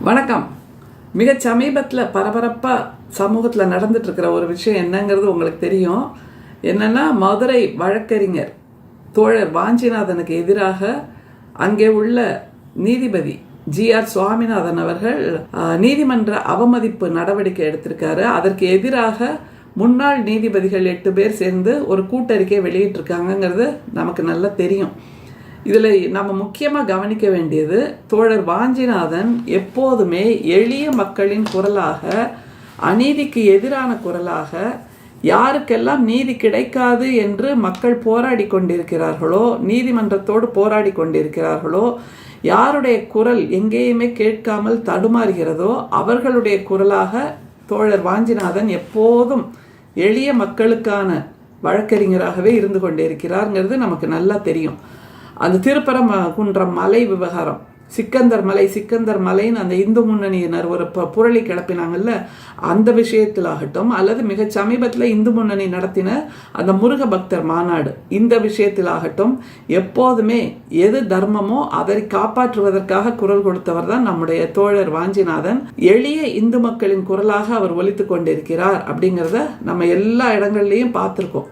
வணக்கம். மிக சமீபத்தில் பரபரப்பாக சமூகத்தில் நடந்துட்டு இருக்கிற ஒரு விஷயம் என்னங்கிறது உங்களுக்கு தெரியும். என்னன்னா, மதுரை வழக்கறிஞர் தோழர் வாஞ்சிநாதனுக்கு எதிராக அங்கே உள்ள நீதிபதி GR சுவாமிநாதன் அவர்கள் நீதிமன்ற அவமதிப்பு நடவடிக்கை எடுத்திருக்காரு. அதற்கு எதிராக முன்னாள் நீதிபதிகள் 8 பேர் சேர்ந்து ஒரு கூட்டறிக்கை வெளியிட்டிருக்காங்கிறது நமக்கு நல்லா தெரியும். இதில் நம்ம முக்கியமாக கவனிக்க வேண்டியது, தோழர் வாஞ்சிநாதன் எப்போதுமே எளிய மக்களின் குரலாக, அநீதிக்கு எதிரான குரலாக, யாருக்கெல்லாம் நீதி கிடைக்காது என்று மக்கள் போராடி கொண்டிருக்கிறார்களோ, நீதிமன்றத்தோடு போராடி கொண்டிருக்கிறார்களோ, யாருடைய குரல் எங்கேயுமே கேட்காமல் தடுமாறுகிறதோ அவர்களுடைய குரலாக தோழர் வாஞ்சிநாதன் எப்போதும் எளிய மக்களுக்கான வழக்கறிஞராகவே இருந்து கொண்டிருக்கிறார்ங்கிறது நமக்கு நல்லா தெரியும். அந்த திருப்பரங்குன்றம் மலை விவகாரம், சிக்கந்தர் மலைன்னு அந்த இந்து முன்னணியினர் ஒரு புரளி கிளப்பினாங்கல்ல, அந்த விஷயத்திலாகட்டும், அல்லது மிக சமீபத்தில் இந்து முன்னணி நடத்தின அந்த முருக பக்தர் மாநாடு, இந்த விஷயத்திலாகட்டும், எப்போதுமே எது தர்மமோ அதை காப்பாற்றுவதற்காக குரல் கொடுத்தவர் தான் நம்முடைய தோழர் வாஞ்சிநாதன். எளிய இந்து மக்களின் குரலாக அவர் ஒலித்து கொண்டிருக்கிறார் அப்படிங்கிறத நம்ம எல்லா இடங்கள்லையும் பார்த்துருக்கோம்.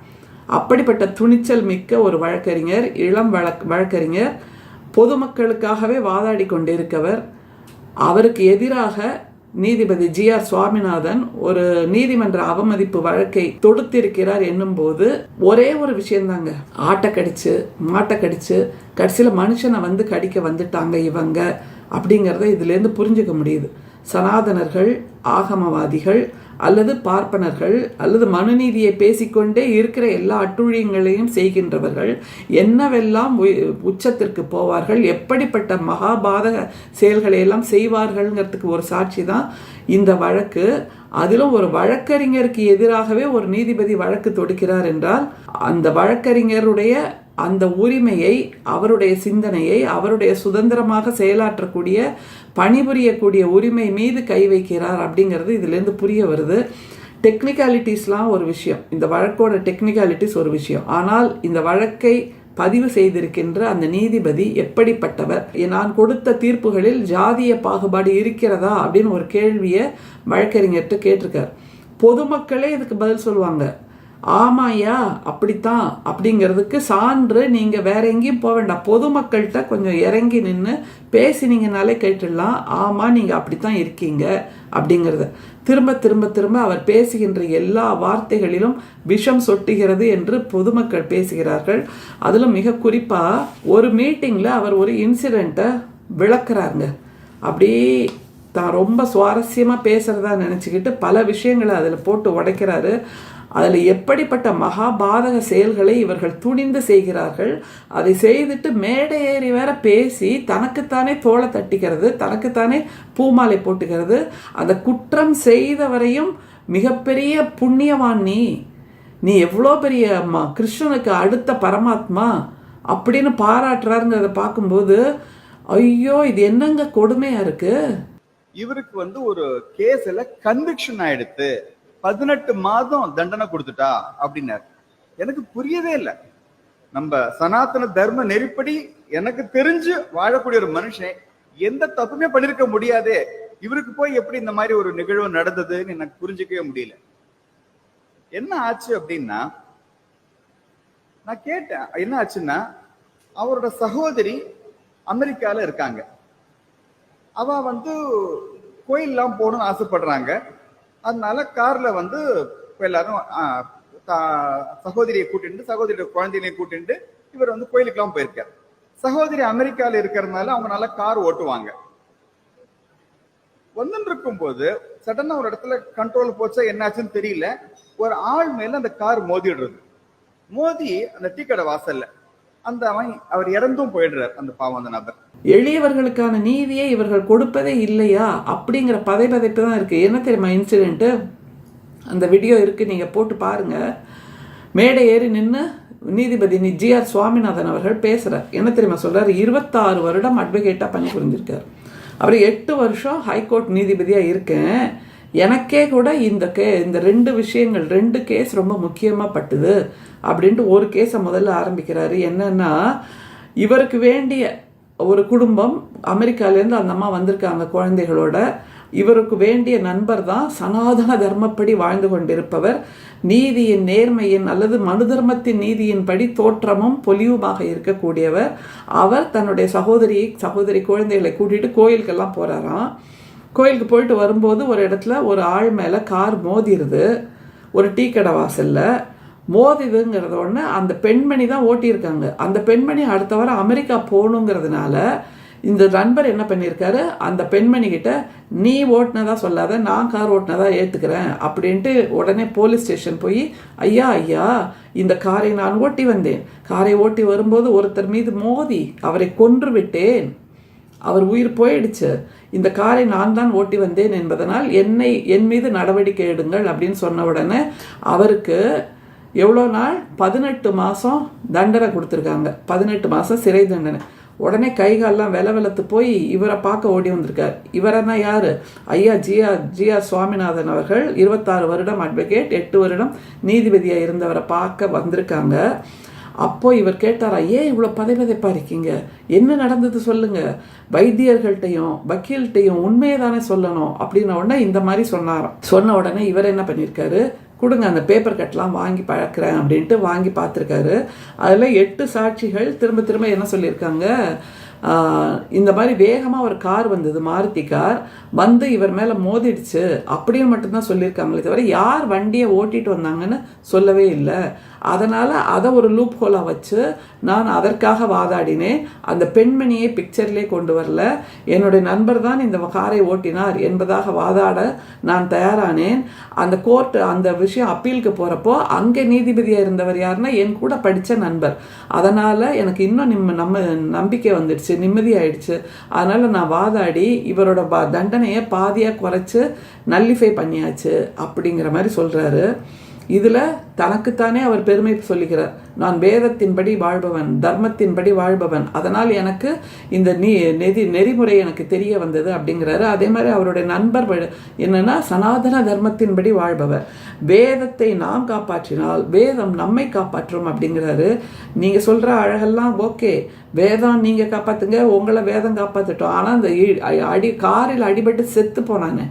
அப்படிப்பட்ட துணிச்சல் மிக்க ஒரு வழக்கறிஞர், இளம் வழக்கறிஞர், பொதுமக்களுக்காகவே வாதாடி கொண்டிருக்கவர். அவருக்கு எதிராக நீதிபதி GR சுவாமிநாதன் ஒரு நீதிமன்ற அவமதிப்பு வழக்கை தொடுத்திருக்கிறார் என்னும் போது ஒரே ஒரு விஷயம்தாங்க, ஆட்டை கடிச்சு மாட்டை கடிச்சு கடைசியில் மனுஷனை கடிக்க வந்துட்டாங்க இவங்க அப்படிங்கிறத இதுலேருந்து புரிஞ்சுக்க முடியுது. சனாதனர்கள், ஆகமவாதிகள் அல்லது பார்ப்பனர்கள் அல்லது மனுநீதியை பேசிக்கொண்டே இருக்கிற எல்லா அட்டுழியங்களையும் செய்கின்றவர்கள் என்னவெல்லாம் உச்சத்திற்கு போவார்கள், எப்படிப்பட்ட மகாபாதக செயல்களை எல்லாம் செய்வார்கள்ங்கிறதுக்கு ஒரு சாட்சி தான் இந்த வழக்கு. அதிலும் ஒரு வழக்கறிஞருக்கு எதிராகவே ஒரு நீதிபதி வழக்கு தொடுக்கிறார் என்றால், அந்த வழக்கறிஞருடைய அந்த உரிமையை, அவருடைய சிந்தனையை, அவருடைய சுதந்திரமாக செயலாற்றக்கூடிய, பணிபுரியக்கூடிய உரிமை மீது கை வைக்கிறார் அப்படிங்கிறது இதுலேருந்து புரிய வருது. டெக்னிக்காலிட்டிஸ்லாம் ஒரு விஷயம், இந்த வழக்கோட டெக்னிக்காலிட்டிஸ் ஒரு விஷயம். ஆனால் இந்த வழக்கை பதிவு செய்திருக்கின்ற அந்த நீதிபதி எப்படிப்பட்டவர்? நான் கொடுத்த தீர்ப்புகளில் ஜாதிய பாகுபாடு இருக்கிறதா அப்படின்னு ஒரு கேள்வியை வழக்கறிஞர்கிட்ட கேட்டிருக்கார். பொதுமக்களே இதுக்கு பதில் சொல்லுவாங்க, ஆமாயா அப்படித்தான் அப்படிங்கிறதுக்கு சான்று நீங்கள் வேற எங்கேயும் போக வேண்டாம், பொதுமக்கள்கிட்ட கொஞ்சம் இறங்கி நின்று பேசினீங்கனாலே கேட்டுடலாம், ஆமாம் நீங்கள் அப்படித்தான் இருக்கீங்க அப்படிங்கிறத. திரும்ப திரும்ப திரும்ப அவர் பேசுகின்ற எல்லா வார்த்தைகளிலும் விஷம் சொட்டுகிறது என்று பொதுமக்கள் பேசுகிறார்கள். அதிலும் மிக குறிப்பாக ஒரு மீட்டிங்கில் அவர் ஒரு இன்சிடெண்ட்டை விளக்குறாங்க. அப்படியே தான் ரொம்ப சுவாரஸ்யமாக பேசுகிறதா நினச்சிக்கிட்டு பல விஷயங்களை அதில் போட்டு உடைக்கிறாரு. அதில் எப்படிப்பட்ட மகாபாதக செயல்களை இவர்கள் துணிந்து செய்கிறார்கள். அதை செய்துட்டு மேடை ஏறி வேற பேசி தனக்குத்தானே தோளை தட்டிக்கிறது, தனக்குத்தானே பூமாலை போட்டுக்கிறது. அந்த குற்றம் செய்தவரையும் மிகப்பெரிய புண்ணியவான் நீ எவ்வளோ பெரிய கிருஷ்ணனுக்கு அடுத்த பரமாத்மா அப்படின்னு பாராட்டுறாருங்கிறத பார்க்கும்போது, ஐயோ இது என்னங்க கொடுமையா இருக்கு. இவருக்கு ஒரு கேஸ்ல கன்விக்ஷன் ஆயிடுத்து, 18 மாதம் தண்டனை கொடுத்துட்டா அப்படின்னாரு. எனக்கு புரியவே இல்லை. நம்ம சனாதன தர்ம நெறிப்படி எனக்கு தெரிஞ்சு வாழக்கூடிய ஒரு மனுஷன் எந்த தப்புமே பண்ணிருக்க முடியாதே, இவருக்கு போய் எப்படி இந்த மாதிரி ஒரு நிகழ்வு நடந்ததுன்னு எனக்கு புரிஞ்சுக்கவே முடியல. என்ன ஆச்சு அப்படின்னா, நான் கேட்டேன் என்ன ஆச்சுன்னா, அவரோட சகோதரி அமெரிக்கால இருக்காங்க. அவ கோயில்லாம் போகணும்னு ஆசைப்படுறாங்க. அதனால கார்ல எல்லாரும் சகோதரியை கூட்டிட்டு, சகோதரியோட குழந்தைகளை கூட்டிட்டு இவர் கோயிலுக்கெல்லாம் போயிருக்காரு. சகோதரி அமெரிக்கால இருக்கிறதுனால அவங்க நல்லா கார் ஓட்டுவாங்க. இருக்கும் போது சடனா ஒரு இடத்துல கண்ட்ரோல் போச்சா என்னாச்சுன்னு தெரியல, ஒரு ஆள் மேல அந்த கார் மோதிடுறது. மோதி அந்த டீ கடை வாசல்ல அவர் இறந்தும் போயிடுறார் அந்த பாவம் அந்த நபர். எளியவர்களுக்கான நீதியை இவர்கள் கொடுப்பதே இல்லையா அப்படிங்கிற பதைப்பதைப்பு தான் இருக்கு. என்ன தெரியுமா இன்சிடென்ட்டு? அந்த வீடியோ இருக்கு, நீங்க போட்டு பாருங்க. மேடை ஏறி நின்று நீதிபதி GR சுவாமிநாதன் அவர்கள் பேசுறார். என்ன தெரியுமா சொல்றாரு? 26 வருடம் அட்வொகேட்டா பணிபுரிஞ்சிருக்கார். அவர் 8 வருஷம் ஹைகோர்ட் நீதிபதியா இருக்கேன். எனக்கே கூட இந்த 2 விஷயங்கள், 2 கேஸ் ரொம்ப முக்கியமாக பட்டுது அப்படின்ட்டு ஒரு கேஸை முதல்ல ஆரம்பிக்கிறாரு. என்னன்னா, இவருக்கு வேண்டிய ஒரு குடும்பம் அமெரிக்காலேருந்து அந்த அம்மா வந்திருக்காங்க குழந்தைகளோட. இவருக்கு வேண்டிய நண்பர் தான் சனாதன தர்மப்படி வாழ்ந்து கொண்டிருப்பவர், நீதியின் நேர்மையின் அல்லது மனு தர்மத்தின் நீதியின்படி தோற்றமும் பொலிவுமாக இருக்கக்கூடியவர். அவர் தன்னுடைய சகோதரி குழந்தைகளை கூட்டிட்டு கோயிலுக்கெல்லாம் போறாராம். கோயிலுக்கு போயிட்டு வரும்போது ஒரு இடத்துல ஒரு ஆள் மேலே கார் மோதிருது, ஒரு டீ கடை வாசல்ல மோதிதுங்கிறத உடனே அந்த பெண்மணி தான் ஓட்டியிருக்காங்க. அந்த பெண்மணி அடுத்த வாரம் அமெரிக்கா போகணுங்கிறதுனால இந்த நண்பர் என்ன பண்ணியிருக்காரு, அந்த பெண்மணி கிட்ட நீ ஓட்டினதா சொல்லாத, நான் கார் ஓட்டினதா ஏற்றுக்கிறேன் அப்படின்ட்டு உடனே போலீஸ் ஸ்டேஷன் போய் ஐயா இந்த காரை நான் ஓட்டி வந்தேன், காரை ஓட்டி வரும்போது ஒருத்தர் மீது மோதி அவரை கொன்று விட்டேன், அவர் உயிர் போயிடுச்சு, இந்த காரை நான் தான் ஓட்டி வந்தேன் என்பதனால் என் மீது நடவடிக்கை எடுங்கள் அப்படின்னு சொன்ன உடனே அவருக்கு எவ்வளோ நாள், 18 மாதம் தண்டனை கொடுத்துருக்காங்க. 18 மாதம் சிறை தண்டனை. உடனே கைகாலெலாம் வெலத்து போய் இவரை பார்க்க ஓடி வந்திருக்கார். இவரென்னா யார், ஐயா ஜிஆர் சுவாமிநாதன் அவர்கள். 26 வருடம் அட்வொகேட், 8 வருடம் நீதிபதியாக இருந்தவரை பார்க்க வந்திருக்காங்க. அப்போ இவர் கேட்டாரா, ஏன் இவ்வளோ பதைப்பதைப்பா இருக்கீங்க, என்ன நடந்தது சொல்லுங்க, வைத்தியர்கள்ட்டையும் வக்கீல்கிட்டையும் உண்மையை தானே சொல்லணும் அப்படின்ன உடனே இந்த மாதிரி சொன்னாராம். சொன்ன உடனே இவர் என்ன பண்ணியிருக்காரு, கொடுங்க அந்த பேப்பர் கட்லாம் வாங்கி பழக்கிறேன் அப்படின்ட்டு வாங்கி பார்த்துருக்காரு. அதில் 8 சாட்சிகள் திரும்ப என்ன சொல்லியிருக்காங்க, இந்த மாதிரி வேகமாக ஒரு கார் வந்தது, மாருதி கார் வந்து இவர் மேலே மோதிடுச்சு அப்படின்னு மட்டும்தான் சொல்லியிருக்காங்களே தவிர யார் வண்டியை ஓட்டிட்டு வந்தாங்கன்னு சொல்லவே இல்லை. அதனால் அதை ஒரு லூப் ஹோலாக வச்சு நான் அதற்காக வாதாடினேன். அந்த பெண்மணியை பிக்சர்லேயே கொண்டு வரல, என்னுடைய நண்பர் தான் இந்த காரை ஓட்டினார் என்பதாக வாதாட நான் தயாரானேன். அந்த கோர்ட் அந்த விஷயம் அப்பீலுக்கு போகிறப்போ அங்கே நீதிபதியாக இருந்தவர் யாருன்னா என் கூட படித்த நண்பர். அதனால் எனக்கு இன்னும் நம்ம நம்பிக்கை வந்துடுச்சு, நிம்மதியாயிடுச்சு. அதனால் நான் வாதாடி இவரோட தண்டனையை பாதியாக குறைச்சி நல்லிஃபை பண்ணியாச்சு அப்படிங்கிற மாதிரி சொல்கிறாரு. இதில் தனக்குத்தானே அவர் பெருமை சொல்லிக்கிறார், நான் வேதத்தின்படி வாழ்பவன், தர்மத்தின்படி வாழ்பவன், அதனால் எனக்கு இந்த நெறிமுறை எனக்கு தெரிய வந்தது அப்படிங்கிறாரு. அதே மாதிரி அவருடைய நண்பர் என்னன்னா சனாதன தர்மத்தின்படி வாழ்பவர், வேதத்தை நாம் காப்பாற்றினால் வேதம் நம்மை காப்பாற்றும் அப்படிங்கிறாரு. நீங்கள் சொல்கிற அழகெல்லாம் ஓகே, வேதம் நீங்கள் காப்பாற்றுங்க, உங்களை வேதம் காப்பாற்றிட்டோம், ஆனால் அந்த காரில் அடிபட்டு செத்து போனானே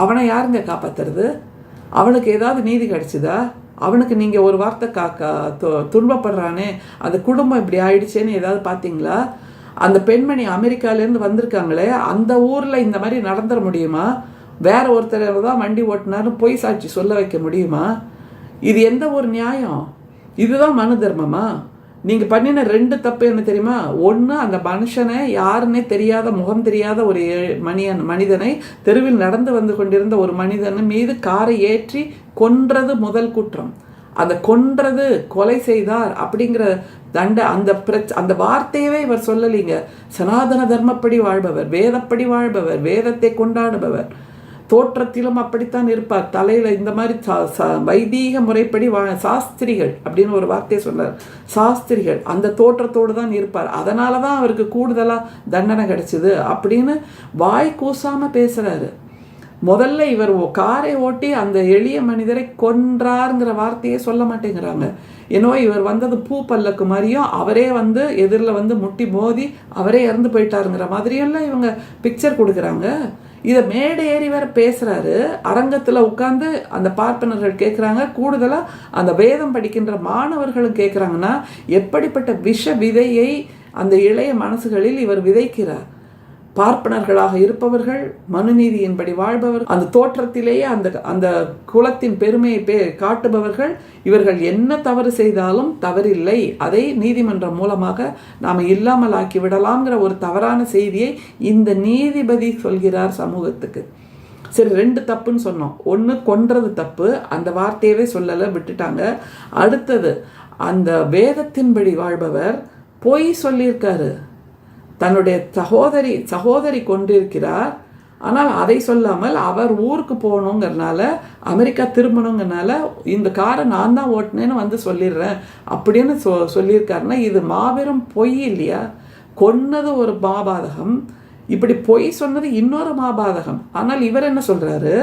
அவனை யாருங்க காப்பாற்றுறது? அவனுக்கு ஏதாவது நீதி கிடைச்சிதா? அவனுக்கு நீங்கள் ஒரு வார்த்தை துன்பப்படுறானே, அந்த குடும்பம் இப்படி ஆயிடுச்சேன்னு ஏதாவது பார்த்தீங்களா? அந்த பெண்மணி அமெரிக்காலேருந்து வந்திருக்காங்களே, அந்த ஊரில் இந்த மாதிரி நடந்துட முடியுமா? வேற ஒருத்தர் தான் வண்டி ஓட்டினாருன்னு பொய் சாட்சி சொல்ல வைக்க முடியுமா? இது எந்த ஒரு நியாயம்? இதுதான் மனு தர்மமா? நீங்கள் பண்ணின 2 தப்பு என்ன தெரியுமா? ஒன்று, அந்த மனுஷனை யாருன்னே தெரியாத, முகம் தெரியாத ஒரு மனிதனை, தெருவில் நடந்து வந்து கொண்டிருந்த ஒரு மனிதன் மீது காரை ஏற்றி கொன்றது முதல் குற்றம். அந்த கொன்றது, கொலை செய்தார் அப்படிங்கிற அந்த வார்த்தையவே இவர் சொல்லலீங்க. சனாதன தர்மப்படி வாழ்பவர், வேதப்படி வாழ்பவர், வேதத்தை கொண்டாடுபவர், தோற்றத்திலும் அப்படித்தான் இருப்பார். தலையில இந்த மாதிரி வைதீக முறைப்படி சாஸ்திரிகள் அப்படின்னு ஒரு வார்த்தையை சொன்னார். சாஸ்திரிகள் அந்த தோற்றத்தோடு தான் இருப்பார், அதனால தான் அவருக்கு கூடுதலா தண்டனை கிடைச்சிது அப்படின்னு வாய் கூசாம பேசுறாரு. முதல்ல இவர் காரை ஓட்டி அந்த எளிய மனிதரை கொன்றாருங்கிற வார்த்தையே சொல்ல மாட்டேங்கிறாங்க. ஏன்னோ இவர் வந்தது பூ பல்லக்கு மாதிரியும், அவரே வந்து எதிரில் வந்து முட்டி மோதி அவரே இறந்து போயிட்டாருங்கிற மாதிரியெல்லாம் இவங்க பிக்சர் கொடுக்குறாங்க. இதை மேடை ஏறி வேற பேசுறாரு. அரங்கத்தில் உட்கார்ந்து அந்த பார்ப்பனர்கள் கேட்குறாங்க, கூடுதலாக அந்த வேதம் படிக்கின்ற மாணவர்களும் கேட்குறாங்கன்னா எப்படிப்பட்ட விஷ விதையை அந்த இளைய மனசுகளில் இவர் விதைக்கிறார். பார்ப்பனர்களாக இருப்பவர்கள், மனுநீதியின்படி வாழ்பவர்கள், அந்த தோற்றத்திலேயே அந்த குலத்தின் பெருமையை காட்டுபவர்கள், இவர்கள் என்ன தவறு செய்தாலும் தவறில்லை, அதை நீதிமன்றம் மூலமாக நாம் இல்லாமல் ஆக்கி விடலாம்ங்கிற ஒரு தவறான செய்தியை இந்த நீதிபதி சொல்கிறார் சமூகத்துக்கு. சரி, 2 தப்புன்னு சொன்னோம். ஒன்று, கொன்றது தப்பு, அந்த வார்த்தையவே சொல்லலை, விட்டுட்டாங்க. அடுத்தது, அந்த வேதத்தின்படி வாழ்பவர் பொய் சொல்லியிருக்காரு. தன்னுடைய சகோதரி கொண்டிருக்கிறார், ஆனால் அதை சொல்லாமல் அவர் ஊருக்கு போகணுங்கிறனால, அமெரிக்கா திரும்பணுங்கிறனால இந்த காரை நான் தான் ஓட்டினேன்னு வந்து சொல்லிடுறேன் அப்படின்னு சொல்லியிருக்காருன்னா இது மாபெரும் பொய் இல்லையா? கொன்னது ஒரு மாபாதகம், இப்படி பொய் சொன்னது இன்னொரு மாபாதகம். ஆனால் இவர் என்ன சொல்றாரு,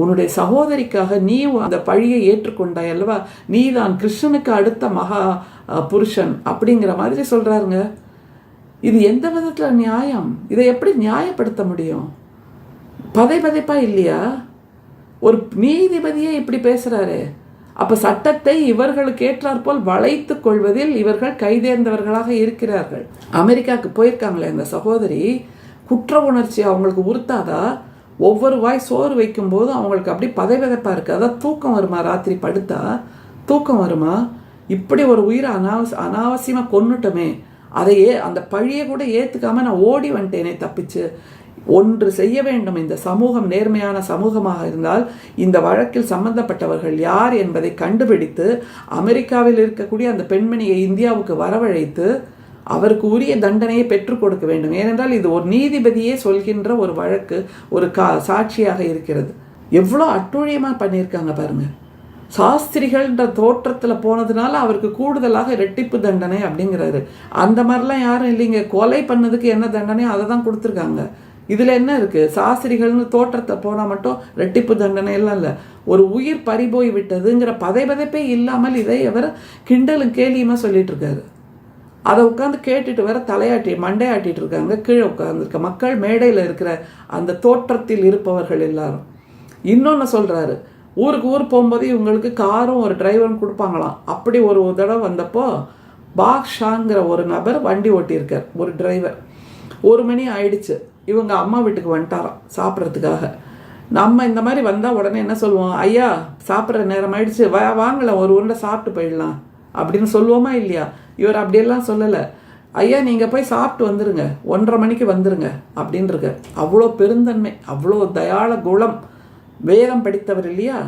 உன்னுடைய சகோதரிக்காக நீ அந்த பழியை ஏற்றுக்கொண்டாய் அல்லவா, நீ தான் கிருஷ்ணனுக்கு அடுத்த மகா புருஷன் அப்படிங்கிற மாதிரி சொல்றாருங்க. இது எந்த விதத்தில் நியாயம்? இதை எப்படி நியாயப்படுத்த முடியும்? பதைப்பா இல்லையா? ஒரு நீதிபதியே இப்படி பேசுறாரு. அப்ப சட்டத்தை இவர்களுக்கு ஏற்றாற்போல் வளைத்து கொள்வதில் இவர்கள் கைதேர்ந்தவர்களாக இருக்கிறார்கள். அமெரிக்காவுக்கு போயிருக்காங்களே அந்த சகோதரி, குற்ற உணர்ச்சி அவங்களுக்கு உறுத்தாதா? ஒவ்வொரு வாய் சோறு வைக்கும் போது அவங்களுக்கு அப்படி பதைப்பா இருக்கு. அதான் தூக்கம் வருமா? ராத்திரி படுத்தா தூக்கம் வருமா? இப்படி ஒரு உயிரை அனாவசியமா கொன்னுட்டோமே, அதையே அந்த பழியை கூட ஏத்துக்காம நான் ஓடி வந்துட்டேனே தப்பிச்சு. ஒன்று செய்ய வேண்டும். இந்த சமூகம் நேர்மையான சமூகமாக இருந்தால் இந்த வழக்கில் சம்பந்தப்பட்டவர்கள் யார் என்பதை கண்டுபிடித்து அமெரிக்காவில் இருக்கக்கூடிய அந்த பெண்மணியை இந்தியாவுக்கு வரவழைத்து அவருக்கு உரிய தண்டனையை பெற்றுக் கொடுக்க வேண்டும். ஏனென்றால் இது ஒரு நீதிபதியே சொல்கின்ற ஒரு வழக்கு, ஒரு சாட்சியாக இருக்கிறது. எவ்வளோ அட்டுழியமாக பண்ணியிருக்காங்க பாருங்க. சாஸ்திரிகள்ன்ற தோற்றத்தில் போனதுனால அவருக்கு கூடுதலாக இரட்டிப்பு தண்டனை அப்படிங்கிறாரு. அந்த மாதிரிலாம் யாரும் இல்லைங்க. கொலை பண்ணதுக்கு என்ன தண்டனையோ அதை தான் கொடுத்துருக்காங்க. இதில் என்ன இருக்குது? சாஸ்திரிகள்னு தோற்றத்தை போனால் மட்டும் ரெட்டிப்பு தண்டனை எல்லாம் இல்லை. ஒரு உயிர் பறிபோய் விட்டதுங்கிற பதைப்பே இல்லாமல் இதை அவர் கிண்டலும் கேலியுமா சொல்லிட்டு இருக்காரு. அதை உட்காந்து கேட்டுட்டு வேற தலையாட்டி மண்டையாட்டிட்டு இருக்காங்க கீழே உட்காந்துருக்க மக்கள், மேடையில் இருக்கிற அந்த தோற்றத்தில் இருப்பவர்கள் எல்லாரும். இன்னொன்று சொல்கிறாரு, ஊருக்கு ஊர் போகும்போது இவங்களுக்கு காரும் ஒரு டிரைவரும் கொடுப்பாங்களாம். அப்படி ஒரு தடவை வந்தப்போ பாக்ஷாங்கிற ஒரு நபர் வண்டி ஓட்டியிருக்கார், ஒரு டிரைவர். 1 மணி ஆயிடுச்சு, இவங்க அம்மா வீட்டுக்கு வந்துட்டாராம் சாப்பிட்றதுக்காக. நம்ம இந்த மாதிரி வந்தால் உடனே என்ன சொல்லுவோம்? ஐயா சாப்பிட்ற நேரம் ஆயிடுச்சு, வாங்கலாம் ஒரு உருண்டை சாப்பிட்டு போயிடலாம் அப்படின்னு சொல்லுவோமா இல்லையா? இவர் அப்படியெல்லாம் சொல்லலை. ஐயா நீங்கள் போய் சாப்பிட்டு வந்துருங்க, 1:30 மணிக்கு வந்துருங்க அப்படின்ருக்க. அவ்வளோ பெருந்தன்மை, அவ்வளோ தயாள குணம். வேதம் படித்தவர் இல்லையா,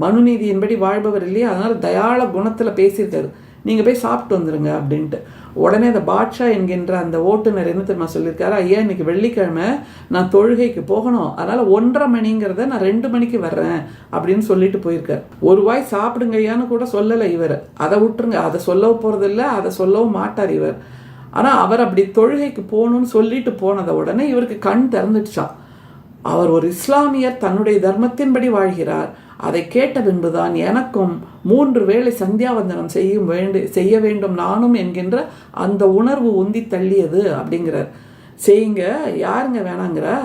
மனுநீதியின்படி வாழ்பவர் இல்லையா, அதனால் தயாள குணத்தில் பேசியிருக்காரு. நீங்கள் போய் சாப்பிட்டு வந்துருங்க அப்படின்ட்டு. உடனே அந்த பாட்ஷா என்கின்ற அந்த ஓட்டுநர் என்ன தெரியுமா சொல்லியிருக்காரு? ஐயா இன்னைக்கு வெள்ளிக்கிழமை நான் தொழுகைக்கு போகணும், அதனால் 1:30 மணிங்கிறத நான் 2 மணிக்கு வர்றேன் அப்படின்னு சொல்லிட்டு போயிருக்கார். ஒரு வாய் சாப்பிடுங்க ஐயான்னு கூட சொல்லலை இவர். அதை விட்டுருங்க, அதை சொல்லவும் போகிறதில்ல, அதை சொல்லவும் மாட்டார் இவர். ஆனால் அவர் அப்படி தொழுகைக்கு போகணும்னு சொல்லிட்டு போனதை உடனே இவருக்கு கண் திறந்துடுச்சான். அவர் ஒரு இஸ்லாமியர், தன்னுடைய தர்மத்தின்படி வாழ்கிறார். அதை கேட்ட பின்புதான் எனக்கும் 3 வேளை சந்தியாவந்தனம் செய்ய வேண்டும் நானும் என்கின்ற அந்த உணர்வு உந்தி தள்ளியது அப்படிங்கிறார். செய்யுங்க, யாருங்க வேணாங்கிறா?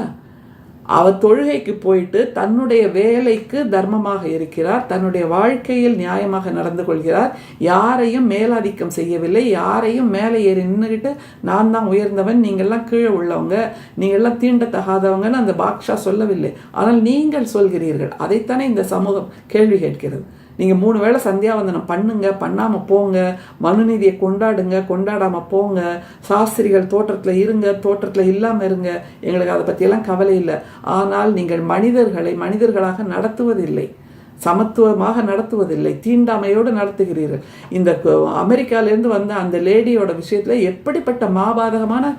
அவர் தொழுகைக்கு போயிட்டு தன்னுடைய வேலைக்கு தர்மமாக இருக்கிறார், தன்னுடைய வாழ்க்கையில் நியாயமாக நடந்து கொள்கிறார், யாரையும் மேலாதிக்கம் செய்யவில்லை, யாரையும் மேலே ஏறி நின்றுக்கிட்டு நான் தான் உயர்ந்தவன், நீங்கள்லாம் கீழே உள்ளவங்க, நீங்கள்லாம் தீண்டத்தகாதவங்கன்னு அந்த பாக்ஷா சொல்லவில்லை. ஆனால் நீங்கள் சொல்கிறீர்கள். அதைத்தானே இந்த சமூகம் கேள்வி கேட்கிறது. நீங்கள் 3 வேளை சந்தியாவந்தனம் பண்ணுங்க, பண்ணாமல் போங்க, மனுநீதியை கொண்டாடுங்க, கொண்டாடாமல் போங்க, சாஸ்திரிகள் தோற்றத்தில் இருங்க, தோற்றத்தில் இல்லாமல் இருங்க, எங்களுக்கு அதை பற்றியெல்லாம் கவலை இல்லை. ஆனால் நீங்கள் மனிதர்களை மனிதர்களாக நடத்துவதில்லை, சமத்துவமாக நடத்துவதில்லை, தீண்டாமையோடு நடத்துகிறீர்கள். இந்த அமெரிக்காவிலேருந்து வந்த அந்த லேடியோட விஷயத்தில் எப்படிப்பட்ட மாபாதகமான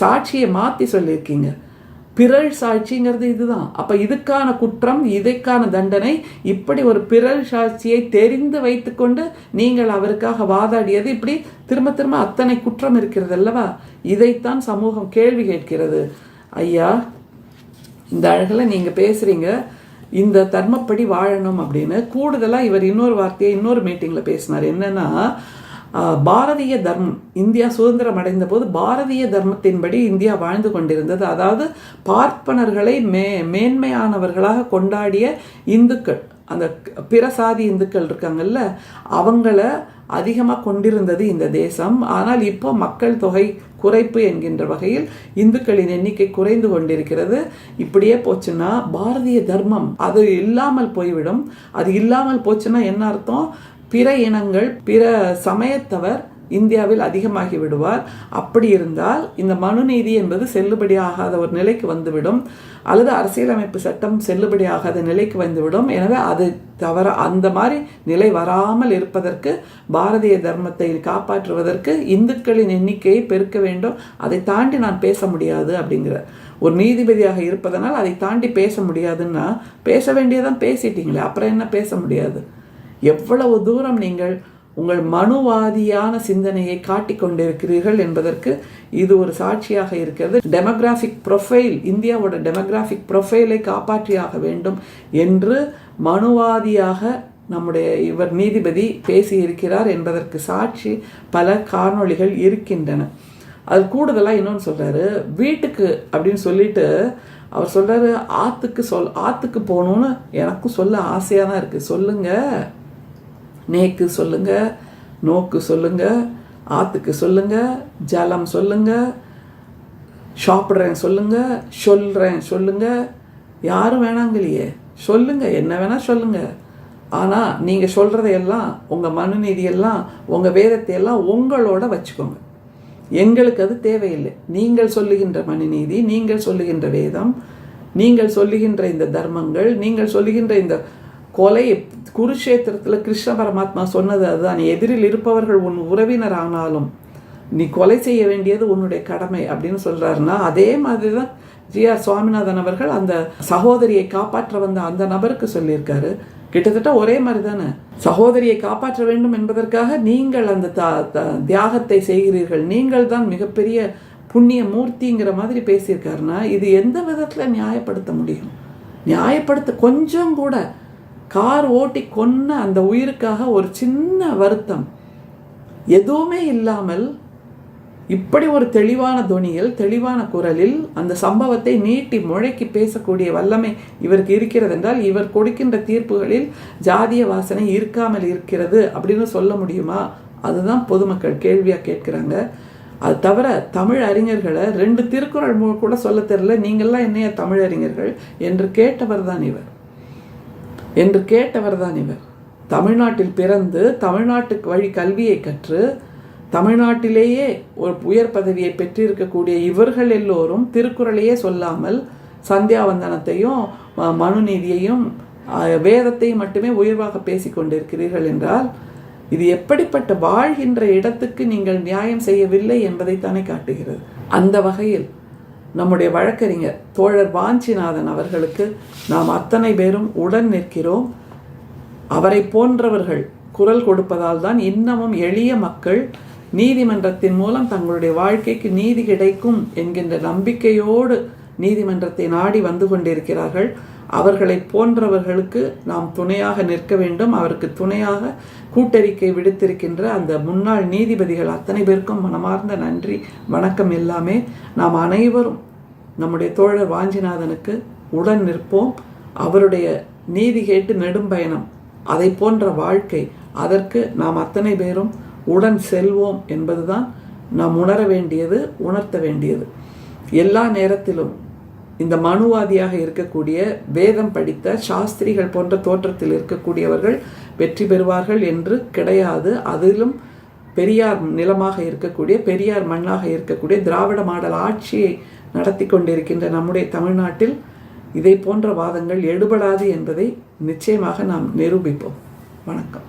சாட்சியை மாற்றி சொல்லியிருக்கீங்க. பிறழ் சாட்சிங்கிறது இதுதான். அப்போ இதுக்கான குற்றம், இதற்கான தண்டனை, இப்படி ஒரு பிறழ் சாட்சியை தெரிந்து வைத்துக்கொண்டு நீங்கள் அவருக்காக வாதாடியது, இப்படி திரும்ப திரும்ப அத்தனை குற்றம் இருக்கிறது அல்லவா? இதைத்தான் சமூகம் கேள்வி கேட்கிறது. ஐயா இந்த அழகில் நீங்கள் பேசுகிறீங்க, இந்த தர்மப்படி வாழணும் அப்படின்னு. கூடுதலாக இவர் இன்னொரு வார்த்தையை இன்னொரு மீட்டிங்கில் பேசினார். என்னன்னா, பாரதிய தர்மம், இந்தியா சுதந்திரம் அடைந்த போது பாரதிய தர்மத்தின்படி இந்தியா வாழ்ந்து கொண்டிருந்தது. அதாவது பார்ப்பனர்களை மேன்மையானவர்களாக கொண்டாடிய இந்துக்கள், அந்த பிற சாதி இந்துக்கள் இருக்காங்கல்ல, அவங்கள அதிகமாக கொண்டிருந்தது இந்த தேசம். ஆனால் இப்போ மக்கள் தொகை குறைப்பு என்கின்ற வகையில் இந்துக்களின் எண்ணிக்கை குறைந்து கொண்டிருக்கிறது. இப்படியே போச்சுன்னா பாரதிய தர்மம் அது இல்லாமல் போய்விடும். அது இல்லாமல் போச்சுன்னா என்ன அர்த்தம்? பிற இனங்கள், பிற சமயத்தவர் இந்தியாவில் அதிகமாகி விடுவார். அப்படி இருந்தால் இந்த மனுநீதி என்பது செல்லுபடியாகாத ஒரு நிலைக்கு வந்துவிடும், அல்லது அரசியலமைப்பு சட்டம் செல்லுபடியாகாத நிலைக்கு வந்துவிடும். எனவே அது தவிர அந்த மாதிரி நிலை வராமல் இருப்பதற்கு, பாரதிய தர்மத்தை காப்பாற்றுவதற்கு இந்துக்களின் எண்ணிக்கையை பெருக்க வேண்டும். அதை தாண்டி நான் பேச முடியாது அப்படிங்கிற ஒரு நீதிபதியாக இருப்பதனால் அதை தாண்டி பேச முடியாதுன்னா, பேச வேண்டியதான் பேசிட்டீங்களே, அப்புறம் என்ன பேச முடியாது? எவ்வளவு தூரம் நீங்கள் உங்கள் மனுவாதியான சிந்தனையை காட்டிக்கொண்டிருக்கிறீர்கள் என்பதற்கு இது ஒரு சாட்சியாக இருக்கிறது. டெமோகிராஃபிக் ப்ரொஃபைல், இந்தியாவோட டெமோகிராஃபிக் ப்ரொஃபைலை காப்பாற்றியாக வேண்டும் என்று மனுவாதியாக நம்முடைய இவர் நீதிபதி பேசியிருக்கிறார் என்பதற்கு சாட்சி பல காணொளிகள் இருக்கின்றன. அது கூடுதலாக இன்னொன்று சொல்கிறாரு, வீட்டுக்கு அப்படின்னு சொல்லிட்டு அவர் சொல்கிறாரு, ஆற்றுக்கு போகணுன்னு எனக்கும் சொல்ல ஆசையாக தான் இருக்குது. சொல்லுங்கள், நேக்கு சொல்லுங்கள், நோக்கு சொல்லுங்கள், ஆற்றுக்கு சொல்லுங்கள், ஜலம் சொல்லுங்கள், சாப்பிட்றேன் சொல்லுங்கள், சொல்லுங்கள், யாரும் வேணாங்கலையே, சொல்லுங்கள், என்ன வேணால் சொல்லுங்கள். ஆனால் நீங்கள் சொல்கிறதையெல்லாம், உங்கள் மனுநீதியெல்லாம், உங்கள் வேதத்தையெல்லாம் உங்களோட வச்சுக்கோங்க. எங்களுக்கு அது தேவையில்லை. நீங்கள் சொல்லுகின்ற மனுநீதி, நீங்கள் சொல்லுகின்ற வேதம், நீங்கள் சொல்லுகின்ற இந்த தர்மங்கள், நீங்கள் சொல்லுகின்ற இந்த கொலை, குருஷேத்திரத்தில் கிருஷ்ண பரமாத்மா சொன்னது அதுதான், நீ எதிரில் இருப்பவர்கள் உன் உறவினர் ஆனாலும் நீ கொலை செய்ய வேண்டியது உன்னுடைய கடமை அப்படின்னு சொல்கிறாருன்னா, அதே மாதிரி தான் ஜி.ஆர். சுவாமிநாதன் அவர்கள் அந்த சகோதரியை காப்பாற்ற வந்த அந்த நபருக்கு சொல்லியிருக்காரு. கிட்டத்தட்ட ஒரே மாதிரி தானே. சகோதரியை காப்பாற்ற வேண்டும் என்பதற்காக நீங்கள் அந்த தியாகத்தை செய்கிறீர்கள், நீங்கள் தான் மிகப்பெரிய புண்ணிய மூர்த்திங்கிற மாதிரி பேசியிருக்காருன்னா, இது எந்த விதத்தில் நியாயப்படுத்த முடியும்? நியாயப்படுத்த கொஞ்சம் கூட கார் ஓட்டி கொன்ன அந்த உயிருக்காக ஒரு சின்ன வருத்தம் எதுவுமே இல்லாமல் இப்படி ஒரு தெளிவான தொனியில், தெளிவான குரலில் அந்த சம்பவத்தை நீட்டி முழக்கி பேசக்கூடிய வல்லமை இவருக்கு இருக்கிறது என்றால், இவர் கொடுக்கின்ற தீர்ப்புகளில் ஜாதிய வாசனை இருக்காமல் இருக்கிறது அப்படின்னு சொல்ல முடியுமா? அதுதான் பொதுமக்கள் கேள்வியாக கேட்குறாங்க. அது தவிர தமிழ் அறிஞர்களை 2 திருக்குறள் கூட சொல்ல தெரியல, நீங்கள்லாம் என்னைய தமிழ் அறிஞர்கள் என்று கேட்டவர் தான் இவர். தமிழ்நாட்டில் பிறந்து தமிழ்நாட்டுக்கு வழி கல்வியை கற்று தமிழ்நாட்டிலேயே ஒரு உயர் பதவியை பெற்றிருக்கக்கூடிய இவர்கள் எல்லோரும் திருக்குறளையே சொல்லாமல் சந்தியாவந்தனத்தையும் மனுநீதியையும் வேதத்தையும் மட்டுமே உயர்வாக பேசிக்கொண்டிருக்கிறீர்கள் என்றால், இது எப்படிப்பட்ட வாழ்கின்ற இடத்துக்கு நீங்கள் நியாயம் செய்யவில்லை என்பதைத்தானே காட்டுகிறது. அந்த வகையில் நம்முடைய வழக்கறிஞர் தோழர் வாஞ்சிநாதன் அவர்களுக்கு நாம் அத்தனை பேரும் உடன் நிற்கிறோம். அவரை போன்றவர்கள் குரல் கொடுப்பதால் தான் இன்னமும் எளிய மக்கள் நீதிமன்றத்தின் மூலம் தங்களுடைய வாழ்க்கைக்கு நீதி கிடைக்கும் என்கின்ற நம்பிக்கையோடு நீதிமன்றத்தை நாடி வந்து கொண்டிருக்கிறார்கள். அவர்களை போன்றவர்களுக்கு நாம் துணையாக நிற்க வேண்டும். அவருக்கு துணையாக கூட்டறிக்கை விடுத்திருக்கின்ற அந்த முன்னாள் நீதிபதிகள் அத்தனை பேருக்கும் மனமார்ந்த நன்றி, வணக்கம் எல்லாமே. நாம் அனைவரும் நம்முடைய தோழர் வாஞ்சிநாதனுக்கு உடன் நிற்போம். அவருடைய நீதி கேட்டு நெடும் பயணம், அதை போன்ற வாழ்க்கை, அதற்கு நாம் அத்தனை பேரும் உடன் செல்வோம் என்பதுதான் நாம் உணர வேண்டியது, உணர்த்த வேண்டியது. எல்லா நேரத்திலும் இந்த மனுவாதியாக இருக்கக்கூடிய, வேதம் படித்த சாஸ்திரிகள் போன்ற தோற்றத்தில் இருக்கக்கூடியவர்கள் வெற்றி பெறுவார்கள் என்று கிடையாது. அதிலும் பெரியார் நிலமாக இருக்கக்கூடிய, பெரியார் மண்ணாக இருக்கக்கூடிய திராவிட மாடல் ஆட்சியை நடத்தி கொண்டிருக்கின்ற நம்முடைய தமிழ்நாட்டில் இதை போன்ற வாதங்கள் எடுபடாது என்பதை நிச்சயமாக நாம் நிரூபிப்போம். வணக்கம்.